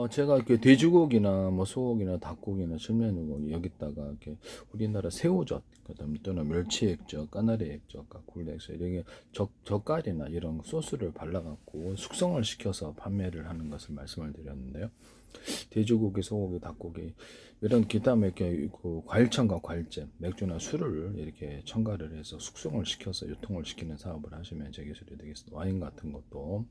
제가 이렇게 돼지고기나 뭐 소고기나 닭고기나 칠면조고 여기다가 이렇게 우리나라 새우젓, 그다음에 또는 멸치액젓, 까나리 액젓, 굴레 액젓 이렇게 젓갈이나 이런 소스를 발라갖고 숙성을 시켜서 판매를 하는 것을 말씀을 드렸는데요. 돼지고기, 소고기, 닭고기 이런 기타에 이렇게 그 과일청과 과일잼, 맥주나 술을 이렇게 첨가를 해서 숙성을 시켜서 유통을 시키는 사업을 하시면 제 기술이 되겠습니다. 와인 같은 것도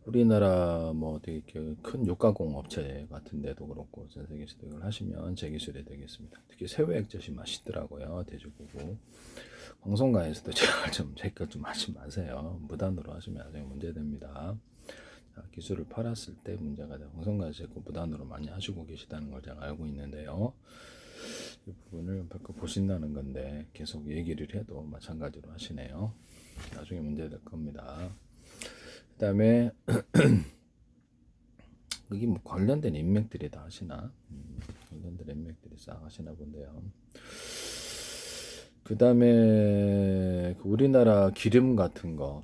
우리나라 뭐 되게 큰 육가공 업체 같은 데도 그렇고 전 세계 시대를 하시면 제 기술이 되겠습니다. 특히 새우 액젓이 맛있더라고요. 돼지고기. 방송가에서도 제가 좀 하지 마세요. 무단으로 하시면 나중에 문제됩니다. 기술을 팔았을 때 문제가 돼요. 방송가에서 무단으로 많이 하시고 계시다는 걸 제가 알고 있는데요. 이 부분을 보신다는 건데 계속 얘기를 해도 마찬가지로 하시네요. 나중에 문제될 겁니다. 그 다음에 여기 뭐 관련된 인맥들이 다 하시나? 관련된 인맥들이 싹 하시나 본데요. 그 다음에 우리나라 기름 같은 거,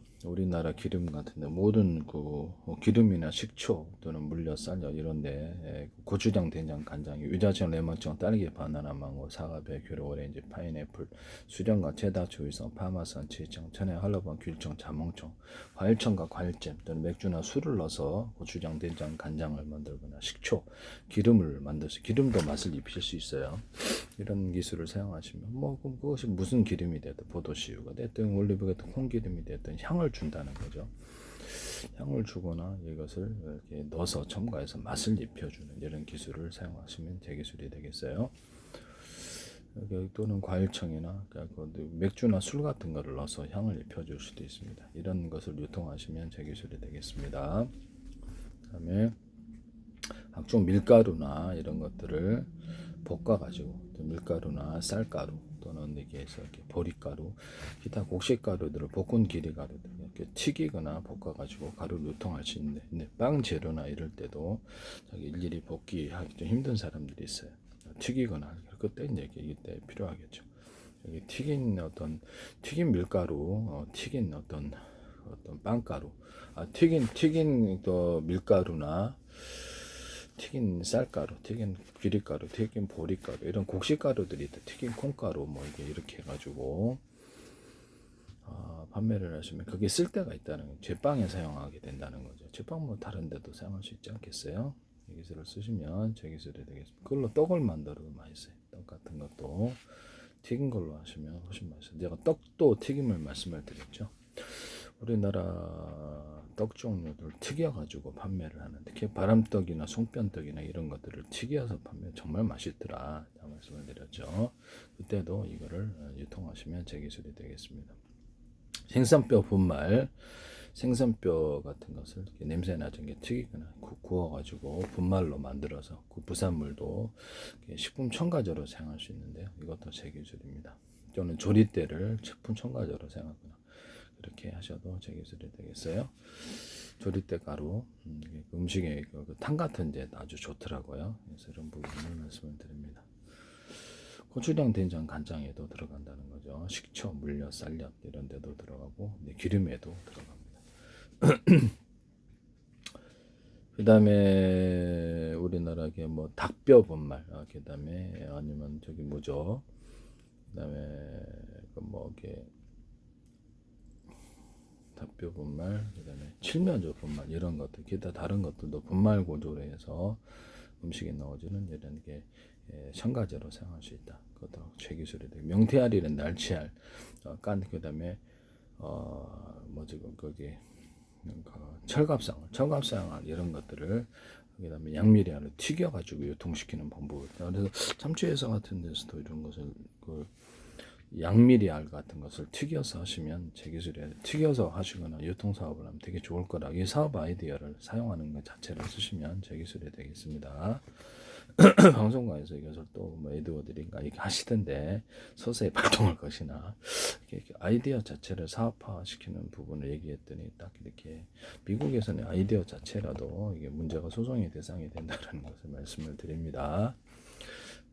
모든 그 기름이나 식초 또는 물엿, 쌀엿 이런데 고추장, 된장, 간장, 유자청, 레몬청, 딸기, 바나나, 망고, 사과, 배, 귤, 오렌지, 파인애플, 수정과 체다, 주의성, 파마산, 치청, 천혜, 한라봉, 귤청, 자몽청, 과일청과 과일잼 또는 맥주나 술을 넣어서 고추장, 된장, 간장을 만들거나 식초, 기름을 만들어서 기름도 맛을 입히실 수 있어요. 이런 기술을 사용하시면 뭐 그것이 무슨 기름이 됐든 포도씨유가 됐든 올리브가 됐든 콩기름이 됐든 향을 준다는 거죠. 향을 주거나 이것을 이렇게 넣어서 첨가해서 맛을 입혀주는 이런 기술을 사용하시면 제 기술이 되겠어요. 또는 과일청이나 맥주나 술 같은 거를 넣어서 향을 입혀줄 수도 있습니다. 이런 것을 유통하시면 제 기술이 되겠습니다. 그다음에 각종 밀가루나 이런 것들을 볶아가지고 밀가루나 쌀가루 또는 이렇게 보리가루, 기타 곡식가루들을 볶은 기리가루들 이렇게 튀기거나 볶아가지고 가루를 유통할 수 있는데 빵 재료나 이럴 때도 일일이 볶기하기 좀 힘든 사람들이 있어요. 튀기거나 그때 이제 이때 필요하겠죠. 여기 튀긴 밀가루, 튀긴 어떤 빵가루, 튀긴 또 밀가루나 튀긴 쌀가루, 튀긴 귀리가루, 튀긴 보리가루 이런 곡식가루들이 있다. 튀긴 콩가루 뭐 이렇게 해가지고 판매를 하시면 그게 쓸데가 있다는 거예요. 제빵에 사용하게 된다는 거죠. 제빵 뭐 다른 데도 사용할 수 있지 않겠어요? 이 기술을 쓰시면 제 기술이 되겠습니다. 그걸로 떡을 만들어도 맛있어요. 떡 같은 것도 튀긴 걸로 하시면 훨씬 맛있어요. 제가 떡도 튀김을 말씀을 드렸죠. 우리나라 떡 종류들 튀겨가지고 판매를 하는 특히 바람떡이나 송편떡이나 이런 것들을 튀겨서 판매 정말 맛있더라 말씀을 드렸죠. 그때도 이거를 유통하시면 제 기술이 되겠습니다. 생선뼈 분말, 생선뼈 같은 것을 냄새 나는 게 튀기거나 구워가지고 분말로 만들어서 그 부산물도 식품 첨가제로 사용할 수 있는데요. 이것도 제 기술입니다. 또는 조리대를 식품 첨가제로 사용하거나 이렇게 하셔도 제 기술이 되겠어요. 조리대 가루, 음식에 탕 같은 데 아주 좋더라고요. 그래서 이런 부분을 말씀을 드립니다. 고추장, 된장, 간장에도 들어간다는 거죠. 식초, 물엿, 쌀엿 이런 데도 들어가고 기름에도 들어갑니다. 그 다음에 우리나라에 뭐 닭뼈 분말, 그 다음에 아니면 저기 뭐죠? 그 다음에 뭐 이게 닭뼈 분말, 그 다음에 칠면조 분말 이런 것들, 기타 다른 것들도 분말 구조로 해서 음식에 넣어주는 이런 게 첨가제로 사용할 수 있다. 그것도 제 기술이 되고 명태알이는 날치알, 그 다음에 뭐지 거기 철갑상알 이런 것들을 그다음에 양미리알을 튀겨가지고 유통시키는 방법을. 그래서 참치회사 같은 데서도 이런 것을 양미리알 같은 것을 튀겨서 하시면 제 기술에 튀겨서 하시거나 유통사업을 하면 되게 좋을 거라. 이 사업 아이디어를 사용하는 것 자체를 쓰시면 제 기술이 되겠습니다. 방송가에서 이것을 또뭐 에드워드인가 이렇게 하시던데 서서히 발동을 것이나 이렇게 아이디어 자체를 사업화 시키는 부분을 얘기했더니 딱 이렇게 미국에서는 아이디어 자체라도 이게 문제가 소송의 대상이 된다는 것을 말씀을 드립니다.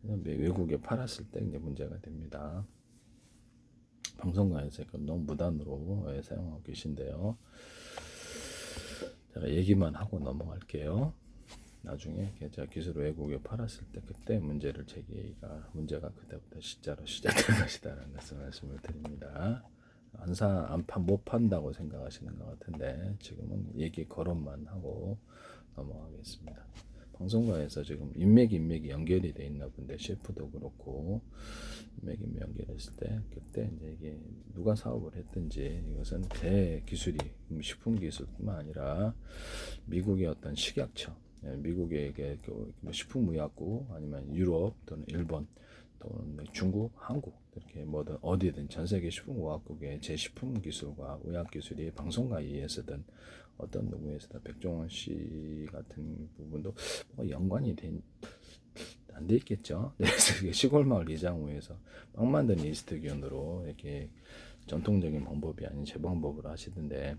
외국에 팔았을 때 이제 문제가 됩니다. 방송가에서 너무 무단으로 사용하고 계신데요. 제가 얘기만 하고 넘어갈게요. 나중에 제가 기술 외국에 팔았을 때 그때 문제가 그때부터 시자로 시작될 것이다라는 것을 말씀을 드립니다. 못 판다고 생각하시는 것 같은데 지금은 얘기 거론만 하고 넘어가겠습니다. 방송가에서 지금 인맥이 연결이 돼 있나 본데 셰프도 그렇고 인맥 연결했을 때 그때 이제 이게 누가 사업을 했든지 이것은 대기술이 식품 기술뿐만 아니라 미국의 어떤 식약처, 미국의 식품의약국 아니면 유럽 또는 일본 또는 중국, 한국 이렇게 뭐든 어디든 전 세계 식품의약국의 제 식품 기술과 의학 기술이 방송가에 의해서든 어떤 누구에서든 백종원 씨 같은 부분도 뭐 연관이 안 돼 있겠죠. 그래서 시골 마을 이장우에서 빵 만든 이스트균으로 이렇게 전통적인 방법이 아닌 제 방법으로 하시던데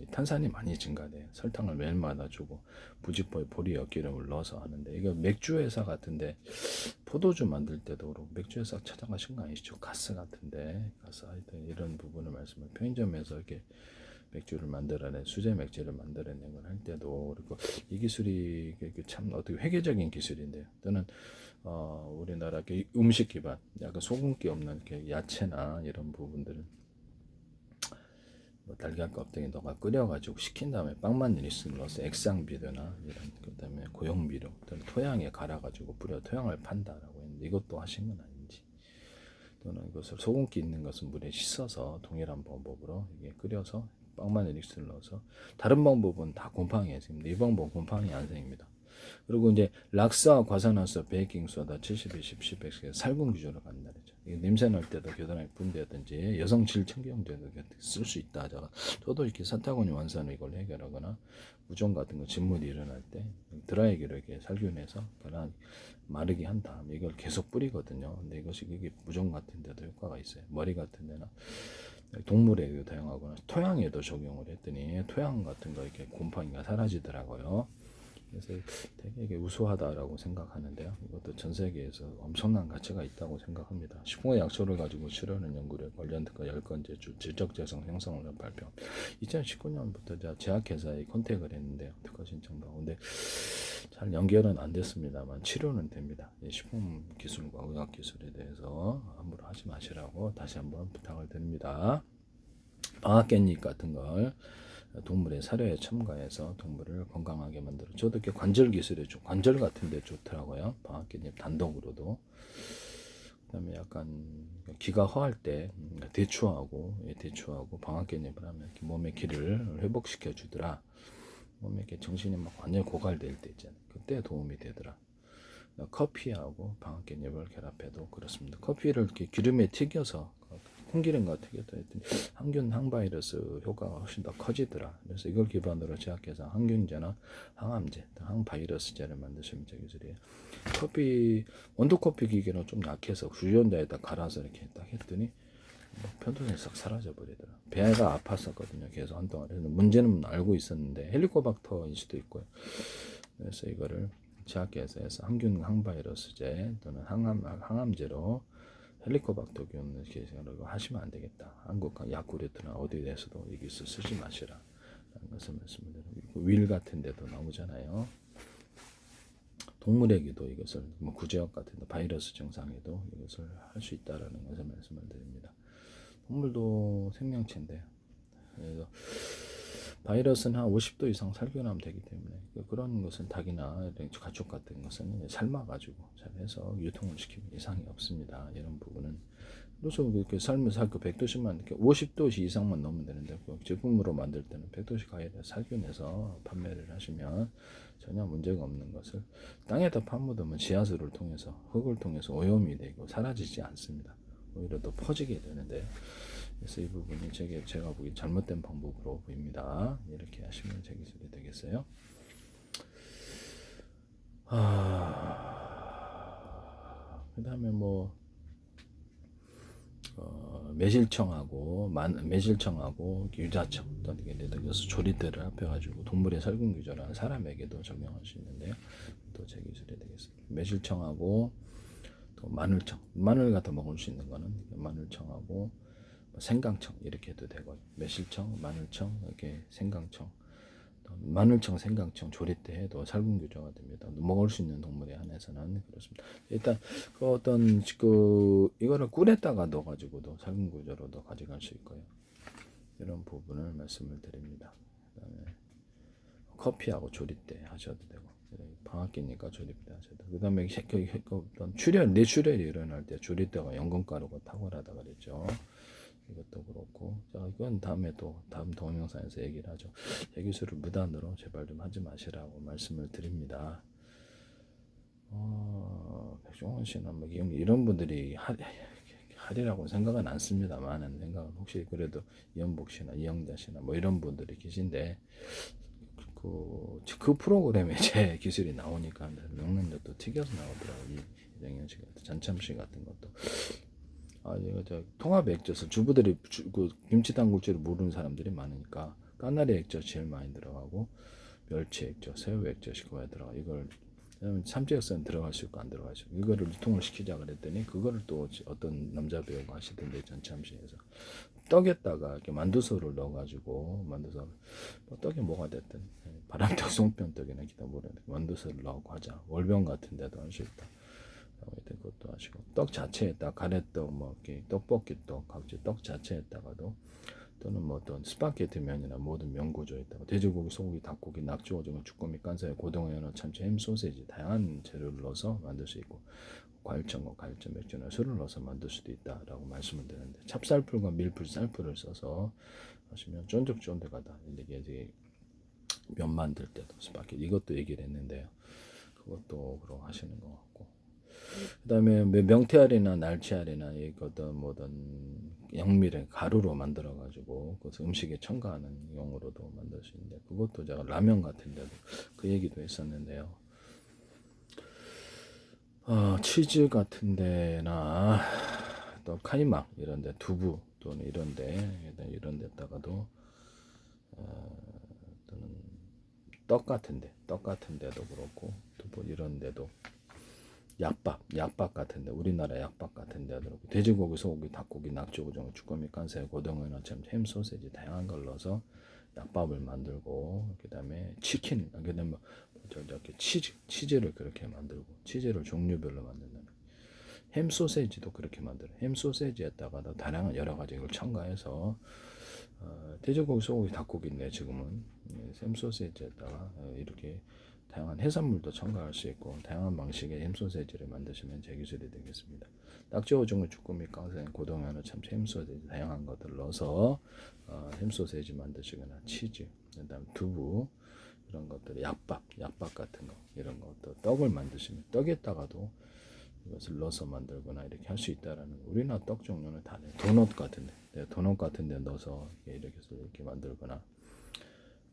탄산이 많이 증가돼요. 설탕을 매일마다 주고 부직포에 보리역 기름을 넣어서 하는데 이거 맥주 회사 같은데 포도주 만들 때도 그렇고 맥주 회사 찾아가신 거 아니시죠? 가스 같은데 가스 하여튼 이런 부분을 말씀을 편의점에서 이렇게 맥주를 만들어낸 수제 맥주를 만들어낸 걸 할 때도 그리고 이 기술이 참 어떻게 회계적인 기술인데요. 또는 우리나라 음식 기반 약간 소금기 없는 야채나 이런 부분들은 뭐 달걀 껍데기 넣어가 끓여가지고 식힌 다음에 빵만 리스를 넣어서 액상비료나 이런 그다음에 고용비료 또는 토양에 갈아가지고 뿌려 토양을 판다라고 했는데 이것도 하신 건 아닌지 또는 이것을 소금기 있는 것은 물에 씻어서 동일한 방법으로 이게 끓여서 빵만 리스를 넣어서 다른 방법은 다 곰팡이에 생깁니다. 이 방법은 곰팡이 안 생깁니다. 그리고 이제 락사, 과산화수, 베이킹소다, 70, 20, 10, 살균 기준으로 간다 그랬죠. 냄새 날 때도 겨드랑이 분대든지 여성 질 청경제도 쓸 수 있다. 저도 이렇게 사타구니 완산을 이걸 해결하거나 무좀 같은 거 진물이 일어날 때 드라이기로 이렇게 살균해서 그냥 마르게 한 다음에 이걸 계속 뿌리거든요. 근데 이것이 그게 무좀 같은 데도 효과가 있어요. 머리 같은 데나 동물에도 다양하거나 토양에도 적용을 했더니 토양 같은 거 이렇게 곰팡이가 사라지더라고요. 그래서 되게 이게 우수하다라고 생각하는데요. 이것도 전 세계에서 엄청난 가치가 있다고 생각합니다. 식품의 약초를 가지고 치료하는 연구를 관련된 거 10건째 질적재성 형성을 발표. 2019년부터 제약회사에 컨택을 했는데요. 특허 신청도 하고. 근데 잘 연결은 안 됐습니다만 치료는 됩니다. 식품 기술과 의학 기술에 대해서 함부로 하지 마시라고 다시 한번 부탁을 드립니다. 방앗깻잎 같은 걸 동물의 사료에 첨가해서 동물을 건강하게 만들어. 저도 이렇게 관절 기술에 관절 같은데 좋더라고요. 방앗깻잎 단독으로도. 그다음에 약간 기가 허할 때 대추하고 방앗깻잎을 하면 이렇게 몸의 기를 회복시켜 주더라. 몸에 이렇게 정신이 막 완전히 고갈될 때 있잖아요. 그때 도움이 되더라. 커피하고 방앗깻잎을 결합해도 그렇습니다. 커피를 이렇게 기름에 튀겨서 콩기름과 튀겼다 했더니 항균 항바이러스 효과가 훨씬 더 커지더라. 그래서 이걸 기반으로 제약회사 항균제나 항암제, 항바이러스제를 만드시면 제 기술이에요. 원두커피 기계는 좀 약해서 주전자에다 갈아서 이렇게 딱 했더니 편도선이 싹 사라져 버리더라. 배가 아팠었거든요. 계속 한동안. 그래서 문제는 알고 있었는데 헬리코박터일 수도 있고요. 그래서 이거를 제약회사에서 항균 항바이러스제 또는 항암제로 헬리코박터균을 이렇게 하시면 안 되겠다. 한국 약구레트나 어디에서도 여기서 쓰지 마시라. 라는 것을 말씀드리고 윌 같은 데도 나오잖아요. 동물에게도 이것을 구제역 같은 데 바이러스 증상에도 이것을 할 수 있다라는 것을 말씀을 드립니다. 동물도 생명체인데요. 그래서 바이러스는 한 50도 이상 살균하면 되기 때문에 그런 것은 닭이나 가축 같은 것은 삶아가지고 잘 해서 유통을 시키면 이상이 없습니다. 이런 부분은 그래서 이렇게 삶을 그 100도씩만 이렇게 50도씨 이상만 넣으면 되는데 제품으로 만들 때는 100도씨 가해를 살균해서 판매를 하시면 전혀 문제가 없는 것을 땅에다 파묻으면 지하수를 통해서 흙을 통해서 오염이 되고 사라지지 않습니다. 오히려 더 퍼지게 되는데 그래서 이 부분이 제가 보기 잘못된 방법으로 보입니다. 이렇게 하시면 제 기술이 되겠어요. 그 다음에 매실청하고 유자청 또는 그래서 조리대를 합해가지고 동물의 살균 기전을 사람에게도 적용할 수 있는데요. 또 제 기술이 되겠습니다. 매실청하고 또 마늘 갖다 먹을 수 있는 거는 마늘청하고 생강청 이렇게 해도 되고 매실청, 마늘청, 이렇게 생강청, 마늘청, 생강청 조리 때 해도 살균교조가 됩니다. 먹을 수 있는 동물에 한해서는 그렇습니다. 일단 그 어떤 이거를 꿀에다가 넣어가지고도 살균교조로도 가져갈 수 있고요. 이런 부분을 말씀을 드립니다. 그다음에 커피하고 조리 때 하셔도 되고 방학기니까 조리 때 하셔도 되고 그다음에 어떤 뇌출혈이 일어날 때 조리 때가 연근가루가 탁월하다 그랬죠. 이것도 그렇고 자 이건 다음에 또 다음 동영상에서 얘기를 하죠. 제기술을 무단으로 제발 좀 하지 마시라고 말씀을 드립니다. 백종원 씨나 뭐 이런 분들이 하리라고 생각은 않습니다만 생각은 혹시 그래도 이현복 씨나 이영자 씨나 뭐 이런 분들이 계신데 그 프로그램에 제 기술이 나오니까 명란젓도 튀겨서 나오더라고요. 이정현 씨 같은 전참 씨 같은 것도 이거 저 통합 액젓을 주부들이 그 김치 담글줄을 모르는 사람들이 많으니까 까나리 액젓 제일 많이 들어가고 멸치 액젓, 새우 액젓이 그거에 들어가. 이걸 왜냐면 참치액젓은 들어갈 수 있고 안 들어갈 수 있고 이거를 유통을 시키자 그랬더니 그거를 또 어떤 남자 배우가 하시던데 전참시에서 떡에다가 이렇게 만두소를 넣어가지고 만두소 뭐 떡이 뭐가 됐든 바람떡 송편떡이나 기타 모르는데 만두소를 넣고 하자. 월병 같은 데도 할 수 있다. 그것도 하시고 떡 자체에다 가래떡 뭐 이렇게 떡볶이떡 각지 떡 자체에다가도 또는 뭐 어떤 스파게티 면이나 모든 면 구조에다가 돼지고기, 소고기, 닭고기, 낙지, 오징어, 주꾸미, 깐사이, 고등어, 연어, 참치, 햄, 소세지 다양한 재료를 넣어서 만들 수 있고 과일청과 과일청, 맥주나 술을 넣어서 만들 수도 있다라고 말씀을 드렸는데 찹쌀풀과 밀풀, 쌀풀을 써서 하시면 쫀득쫀득하다. 이게 면 만들 때도 스파게티 이것도 얘기를 했는데요. 그것도 그럼 하시는 것 같고 그다음에 명태알이나 날치알이나 이거든 뭐든 양미를 가루로 만들어 가지고 그래서 음식에 첨가하는 용으로도 만들 수 있는데 그것도 제가 라면 같은 데도 그 얘기도 했었는데요. 치즈 같은 데나 또 카이막 이런 데 두부 또는 이런 데다가도 또는 떡 같은 데도 그렇고 두부 이런 데도 약밥 같은데 우리나라 약밥 같은데 그렇고 돼지고기, 소고기, 닭고기, 낙지, 오징어, 주꾸미, 깐새, 고등어나 햄, 소세지 다양한 걸 넣어서 약밥을 만들고 그다음에 치킨, 그다음에 저렇게 치즈를 그렇게 만들고 치즈를 종류별로 만든다. 햄 소세지도 그렇게 만들어. 햄 소세지에다가도 다양한 여러 가지 걸 첨가해서 돼지고기, 소고기, 닭고기인데 지금은 햄 소세지에다가 이렇게 다양한 해산물도 첨가할 수 있고 다양한 방식의 햄 소세지를 만드시면 제 기술이 되겠습니다. 낙지, 오징어, 주꾸미, 깡생, 고등어, 연어, 참치, 햄 소세지 다양한 것들 넣어서 햄 소세지 만드시거나 치즈, 그다음 두부 이런 것들 약밥 같은 거 이런 것도 떡을 만드시면 떡에다가도 이것을 넣어서 만들거나 이렇게 할 수 있다라는 우리나라 떡 종류는 다 도넛 같은데 도넛 같은데 넣어서 이렇게 해서 이렇게 만들거나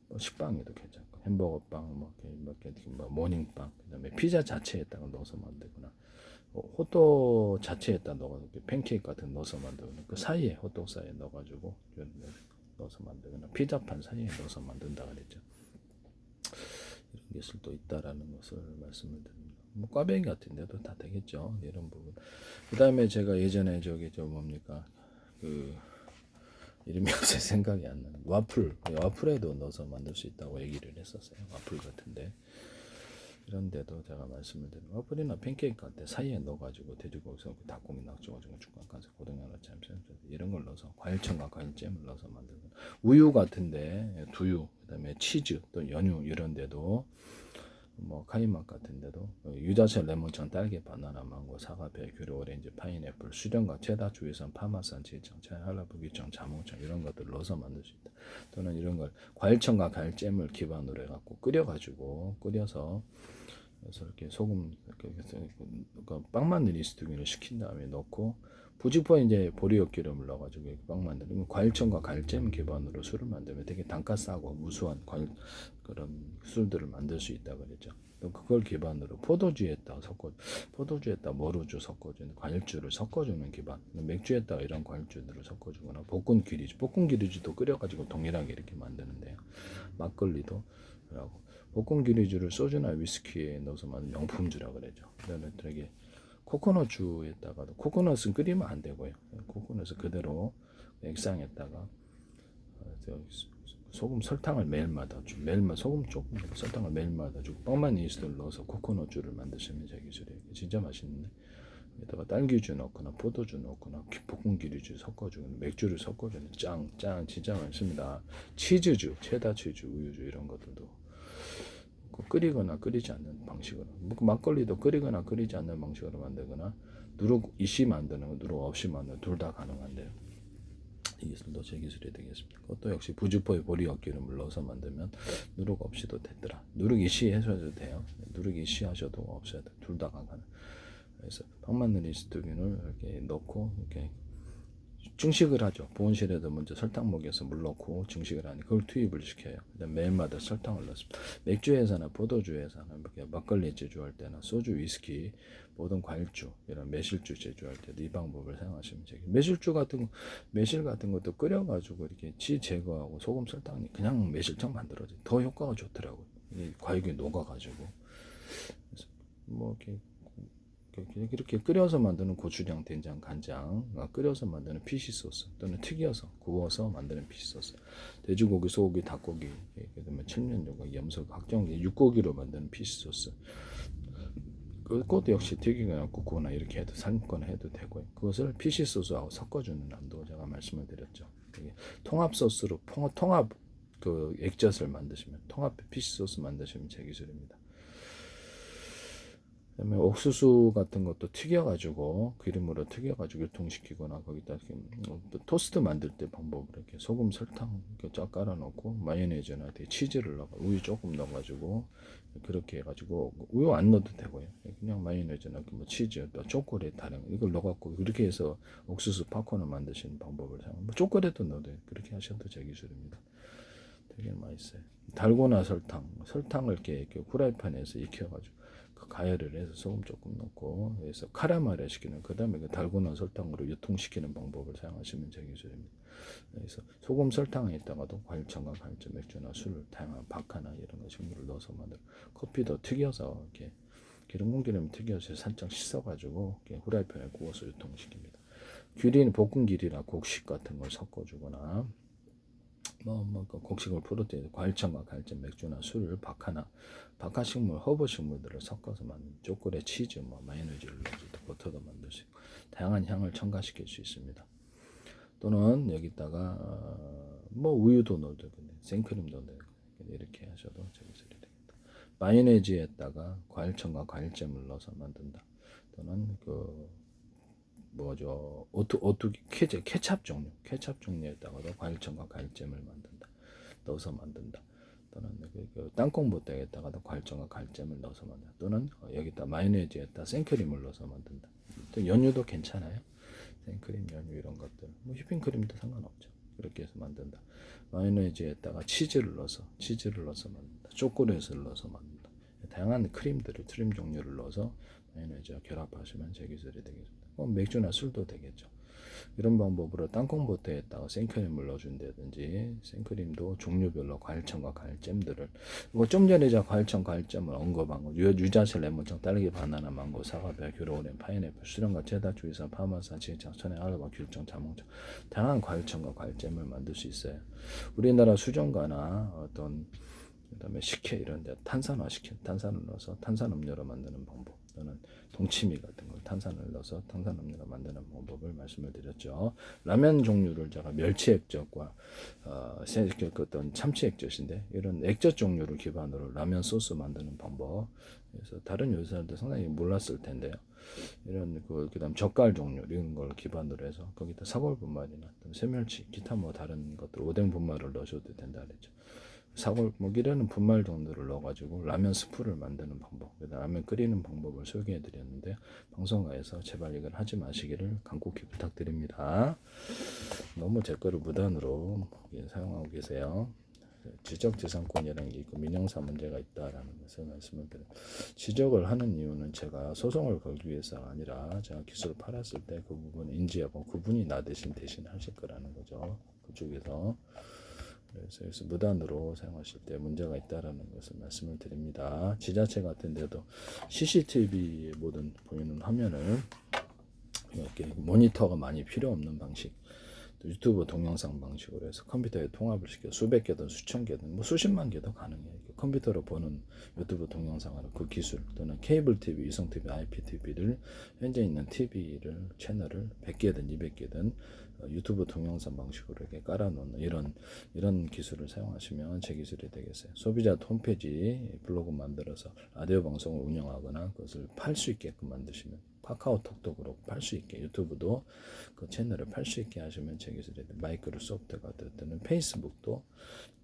뭐 식빵에도 괜찮고 햄버거빵 뭐 모닝빵 그다음에 피자 자체에다가 넣어서 만들거나 호떡 자체에다 넣어서 팬케이크 같은 넣어서 만들거나 그 사이에 호떡 사이에 넣어가지고 넣어서 만들거나 피자판 사이에 넣어서 만든다 그랬죠. 이런 기술도 있다라는 것을 말씀을 드립니다. 뭐 꽈배기 같은 데도 다 되겠죠. 이런 부분. 그다음에 제가 예전에 뭡니까? 이름이 요새 생각이 안 나는 와플에도 넣어서 만들 수 있다고 얘기를 했었어요. 와플 같은데 이런 데도 제가 말씀을 드린 와플이나 팬케이크 같은 사이에 넣어가지고 돼지고기, 소고기, 닭고기, 낙지, 오징어, 주간, 간장, 고등어, 참치 이런 걸 넣어서 과일청과 과일잼을 넣어서 만들고 우유 같은데 두유 그다음에 치즈 또 연유 이런 데도 뭐 카이막 같은 데도 유자차, 레몬청, 딸기, 바나나, 망고, 사과, 배, 귤, 오렌지, 파인애플, 수령과 체다, 주의선, 파마산, 지청, 할라부기청, 자몽청 이런 것들을 넣어서 만들 수 있다. 또는 이런 걸 과일청과 과일잼을 기반으로 해갖고 끓여서 그래서 이렇게 소금 빵만 리스트기를 시킨 다음에 넣고 부직포에 이제 보리역 기름을 넣어가지고 빵 만들면 과일청과 과일잼 기반으로 술을 만들면 되게 단가 싸고 무수한 그런 술들을 만들 수 있다 그랬죠. 또 그걸 기반으로 포도주에다 머루주 섞어주는 과일주를 섞어주는 기반, 맥주에다 이런 과일주들을 섞어주거나 볶은 기리주도 끓여가지고 동일하게 이렇게 만드는데요. 막걸리도 그러고 볶은 기리주를 소주나 위스키에 넣어서 만든 명품주라 그러죠. 그다음에 되게 코코넛주에다가도 코코넛은 끓이면 안 되고요. 코코넛을 그대로 액상에다가 소금 설탕을 매일마다 매일마다 소금 조금 설탕을 매일마다 주고 빵만 이스트를 넣어서 코코넛주를 만드시면 제 기술이에요. 진짜 맛있는데 여기다가 딸기주 넣거나 포도주 넣거나 볶은 기류주 섞어주고 맥주를 섞어주는 짱 진짜 맛있습니다. 치즈주, 체다 치즈, 우유주 이런 것들도 끓이거나 끓이지 않는 방식으로 막걸리도 끓이거나 끓이지 않는 방식으로 만들거나 누룩 이씨 만드는 거 누룩 없이 만드는 둘 다 가능한데요. 이 기술도 제 기술이 되겠습니다. 그것도 역시 부주포에 보리역 기름을 넣어서 만들면 누룩 없이도 됐더라. 누룩 이씨 하셔도 돼요. 누룩 이씨 하셔도 없어야 돼. 둘 다 가능. 그래서 황마늘 이스트균을 이렇게 넣고 이렇게 증식을 하죠. 보온실에도 먼저 설탕 먹여서 물 넣고 증식을 하니 그걸 투입을 시켜요. 그다음 매일마다 설탕을 넣습니다. 맥주에서나 포도주에서나 이렇게 막걸리 제조할 때나 소주, 위스키, 모든 과일주 이런 매실주 제조할 때도 이 방법을 사용하시면 되겠습니다. 매실 같은 것도 끓여가지고 이렇게 지 제거하고 소금, 설탕이 그냥 매실청 만들어져. 더 효과가 좋더라고요. 이 과육이 녹아가지고 그래서 뭐 이렇게 끓여서 만드는 고추장, 된장, 간장, 끓여서 만드는 피시 소스 또는 튀겨서 구워서 만드는 피시 소스, 돼지고기, 소고기, 닭고기, 그다음에 천년고기, 염소 각종 육고기로 만드는 피시 소스. 그것도 역시 튀기거나 굽거나 이렇게 해도 삶거나 해도 되고요. 그것을 피시 소스하고 섞어주는 안도 제가 말씀을 드렸죠. 통합 소스로 통합 그 액젓을 만드시면 통합 피시 소스 만드시면 제 기술입니다. 그다음에 옥수수 같은 것도 튀겨가지고 기름으로 튀겨가지고 유통시키거나 거기다 이렇게 토스트 만들 때 방법을 이렇게 소금 설탕 이렇게 쫙 깔아놓고 마요네즈나 치즈를 넣어 우유 조금 넣어가지고 그렇게 해가지고 우유 안 넣어도 되고요. 그냥 마요네즈나 뭐 치즈 또 초콜릿 다른 이걸 넣어갖고 그렇게 해서 옥수수 팝콘을 만드시는 방법을 사용. 뭐 초콜릿도 넣어도 그렇게 하셔도 제 기술입니다. 되게 맛있어요. 달고나 설탕을 이렇게 후라이팬에서 익혀가지고 그 가열을 해서 소금 조금 넣고 해서 카라멜을 시키는 그 다음에 그 달고나 설탕으로 유통시키는 방법을 사용하시면 제 기술입니다. 그래서 소금 설탕에 있다가도 과일청과 과일청 맥주나 술을 다양한 박하나 이런 거 식물을 넣어서 만들 커피도 튀겨서 이렇게 기름 공기름 튀겨서 살짝 씻어가지고 후라이팬에 구워서 유통시킵니다. 귤이는 볶은 귤이나 곡식 같은 걸 섞어주거나 곡식을 프로테인, 과일청과 과일청, 맥주나 술을 박하식물, 허브식물들을 섞어서 만든 초콜릿, 치즈, 마요네즈를 넣어서 버터도 만들 수 있고 다양한 향을 첨가시킬 수 있습니다. 또는 여기다가 우유도 넣어도 되고 생크림도 넣어도 되고 이렇게 하셔도 재밌으리 됩니다. 마요네즈에다가 과일청과 과일잼을 넣어서 만든다. 또는 오뚜기 케찹 종류에다가도 과일청과 과일잼을 넣어서 만든다. 또는 땅콩버터에다가도 과일청과 과일잼을 넣어서 만든다. 또는 여기다 마요네즈에다 생크림을 넣어서 만든다. 또 연유도 괜찮아요. 생크림, 연유 이런 것들. 휘핑크림도 상관없죠. 그렇게 해서 만든다. 마요네즈에다가 치즈를 넣어서 만든다. 초콜릿을 넣어서 만든다. 다양한 크림 종류를 넣어서 마요네즈와 결합하시면 제 기술이 되겠습니다. 맥주나 술도 되겠죠. 이런 방법으로 땅콩버터에다가 생크림을 넣어준다든지 생크림도 종류별로 과일청과 과일잼들을 좀 전에 제가 과일잼을 언급한 거 유자슬, 레몬청, 딸기, 바나나, 망고, 사과별, 귤오렌, 파인애플, 수령과 체다, 주의사, 파마산, 지장, 천연, 알바, 귤청, 자몽청 다양한 과일청과 과일잼을 만들 수 있어요. 우리나라 수정과나 그다음에 식혜 이런 데 탄산을 넣어서 탄산음료로 만드는 방법 또는 동치미 같은 걸 탄산을 넣어서 탄산음료로 만드는 방법을 말씀을 드렸죠. 라면 종류를 제가 멸치 액젓과 어떤 참치 액젓인데 이런 액젓 종류를 기반으로 라면 소스 만드는 방법. 그래서 다른 요리사들도 상당히 몰랐을 텐데요. 이런 그다음 젓갈 종류 이런 걸 기반으로 해서 거기다 사골 분말이나 새멸치 기타 다른 것들 오뎅 분말을 넣으셔도 된다 그랬죠. 사골 이라는 분말 정도를 넣어가지고 라면 스프를 만드는 방법, 라면 끓이는 방법을 소개해드렸는데 방송가에서 제발 이걸 하지 마시기를 간곡히 부탁드립니다. 너무 제 거를 무단으로 사용하고 계세요. 지적재산권이라는 게 있고 민영사 문제가 있다라는 것을 말씀을 드려요. 지적을 하는 이유는 제가 소송을 걸기 위해서가 아니라 제가 기술을 팔았을 때 그 부분을 인지하고 그분이 나 대신 하실 거라는 거죠. 그쪽에서. 그래서 무단으로 사용하실 때 문제가 있다라는 것을 말씀을 드립니다. 지자체 같은 데도 CCTV 모든 보이는 화면을 이렇게 모니터가 많이 필요 없는 방식 유튜브 동영상 방식으로 해서 컴퓨터에 통합을 시켜 수백 개든 수천 개든 뭐 수십만 개도 가능해요. 컴퓨터로 보는 유튜브 동영상으로 그 기술 또는 케이블 TV, 위성 TV, IPTV를 현재 있는 TV를 채널을 100개든 200개든 유튜브 동영상 방식으로 이렇게 깔아놓는 이런 기술을 사용하시면 제 기술이 되겠어요. 소비자 홈페이지 블로그 만들어서 라디오 방송을 운영하거나 그것을 팔 수 있게끔 만드시면 카카오톡도 그렇고 팔 수 있게 유튜브도 그 채널을 팔 수 있게 하시면 제 기술이 돼요. 마이크로소프트가 됐든 페이스북도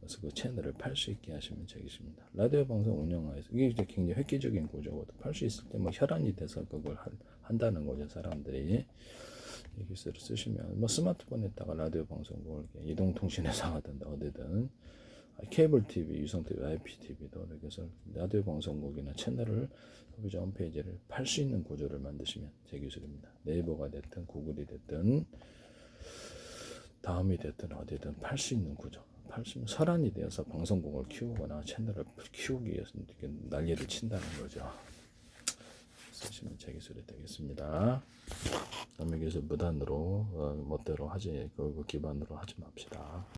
그래서 그 채널을 팔 수 있게 하시면 제 기술입니다. 라디오 방송 운영하에서 이게 이제 굉장히 획기적인 구조거든. 팔 수 있을 때 뭐 혈안이 돼서 그걸 한다는 거죠. 사람들이 이 기술을 쓰시면 뭐 스마트폰에다가 라디오 방송국을 이동통신회사 하든 어디든 케이블 TV, 유성 TV, IPTV도 이렇게 해서 라디오 방송국이나 채널을 소비자 홈페이지를 팔 수 있는 구조를 만드시면 제 기술입니다. 네이버가 됐든 구글이 됐든 다음이 됐든 어디든 팔 수 있는 구조. 팔수면 설안이 되어서 방송국을 키우거나 채널을 키우기 위해서 이렇게 난리를 친다는 거죠. 쓰시면 제 기술이 되겠습니다. 남의 기술 무단으로 멋대로 하지 그 기반으로 하지 맙시다.